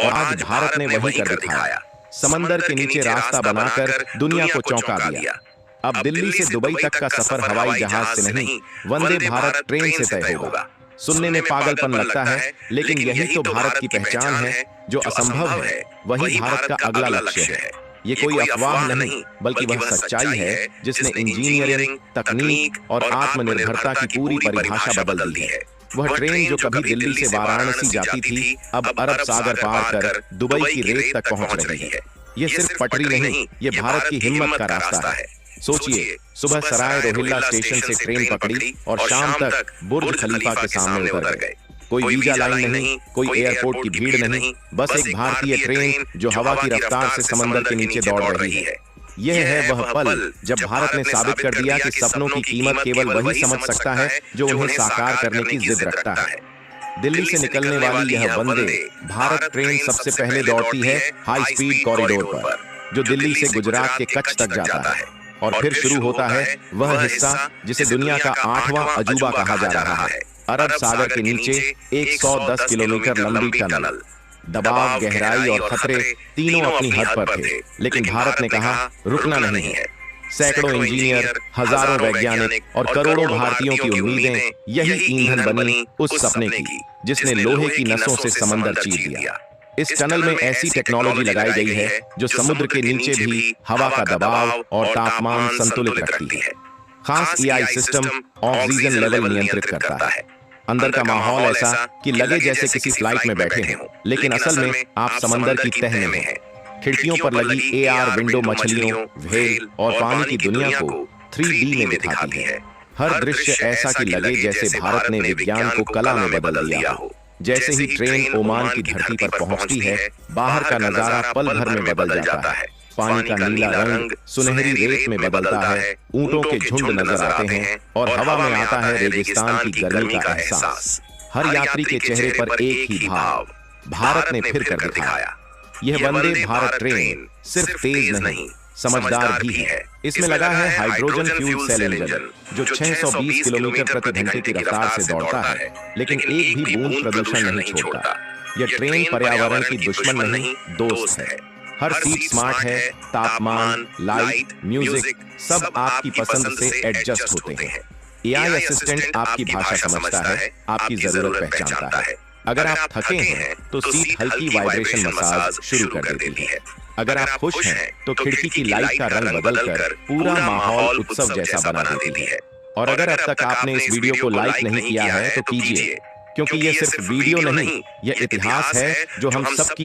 और आज भारत ने वही कर दिखाया। समंदर के नीचे रास्ता बनाकर दुनिया को चौंका दिया। अब दिल्ली से दुबई तक का सफर हवाई जहाज से नहीं, वंदे भारत ट्रेन से तय होगा। सुनने में पागलपन लगता है, लेकिन यही तो भारत की पहचान है। जो असंभव है वही भारत का अगला लक्ष्य है। ये कोई अफवाह नहीं, बल्कि वह सच्चाई है जिसने इंजीनियरिंग, तकनीक और आत्मनिर्भरता की पूरी परिभाषा बदल दी है। वह ट्रेन जो कभी दिल्ली से वाराणसी जाती थी, अब अरब सागर पार कर दुबई की रेत तक पहुंच रही है। ये सिर्फ पटरी नहीं, ये भारत की हिम्मत का रास्ता है। सोचिए, सुबह सराय रोहिल्ला स्टेशन से ट्रेन पकड़ी और शाम तक बुर्ज खलीफा के सामने उतर गए। कोई वीजा लाइन नहीं, कोई एयरपोर्ट की भीड़ नहीं, बस एक भारतीय ट्रेन जो हवा की रफ्तार से समंदर के नीचे दौड़ रही है। यह है वह पल जब भारत ने साबित कर दिया कि सपनों की कीमत केवल वही समझ सकता है जो उन्हें साकार करने की जिद रखता है। दिल्ली से निकलने वाली यह वंदे भारत ट्रेन सबसे पहले दौड़ती है हाई स्पीड कॉरिडोर पर, जो दिल्ली से गुजरात के कच्छ तक जाता है। और फिर शुरू होता है वह हिस्सा जिसे दुनिया का 8वां अजूबा कहा जा रहा है, अरब सागर के नीचे 110 किलोमीटर लंबी टनल। दबाव, गहराई और खतरे तीनों अपनी हद पर थे, लेकिन भारत ने कहा रुकना नहीं है। सैकड़ों इंजीनियर, हजारों वैज्ञानिक और करोड़ों भारतीयों की उम्मीदें यही ईंधन बनी उस सपने की जिसने लोहे की नसों से समंदर चीर दिया। इस टनल में ऐसी टेक्नोलॉजी लगाई गई है जो समुद्र के नीचे भी हवा का दबाव और तापमान संतुलित रखती है। खास एआई सिस्टम ऑक्सीजन लेवल नियंत्रित करता है। अंदर का माहौल ऐसा कि लगे जैसे किसी फ्लाइट में बैठे हों, लेकिन असल में आप समंदर की तह में हैं। खिड़कियों पर लगी एआर विंडो मछलियों, व्हेल और पानी की दुनिया को 3D में दिखाती है। हर दृश्य ऐसा कि लगे जैसे भारत ने विज्ञान को कला में बदल दिया हो। जैसे ही ट्रेन ओमान की धरती पर पहुंचती है, बाहर का नजारा पल भर में बदल जाता है। पानी का नीला रंग सुनहरी रेत में बदलता है, ऊंटों के झुंड नजर आते हैं और हवा में आता है रेगिस्तान की गर्मी का एहसास। हर यात्री के चेहरे पर एक ही भाव, भारत ने फिर कर दिखाया। यह वंदे भारत ट्रेन सिर्फ तेज नहीं, समझदार भी है। इसमें लगा है हाइड्रोजन फ्यूल सेल इंजन जो 620 किलोमीटर प्रति घंटे की रफ्तार से दौड़ता है, लेकिन एक भी बूंद प्रदूषण नहीं छोड़ता। यह ट्रेन पर्यावरण की दुश्मन नहीं, दोस्त है। हर सीट स्मार्ट है, तापमान, लाइट, म्यूजिक सब आपकी पसंद से एडजस्ट होते हैं। एआई असिस्टेंट आपकी भाषा समझता है, आपकी जरूरत पहचानता है। अगर आप थके हैं तो सीट हल्की वाइब्रेशन मसाज शुरू कर देती है। अगर आप खुश हैं तो खिड़की की लाइट का रंग बदलकर पूरा माहौल उत्सव जैसा बना देती है। और अगर अब तक आपने इस वीडियो को लाइक नहीं किया है तो कीजिए, क्योंकि ये सिर्फ वीडियो नहीं, यह इतिहास है जो हम सबकी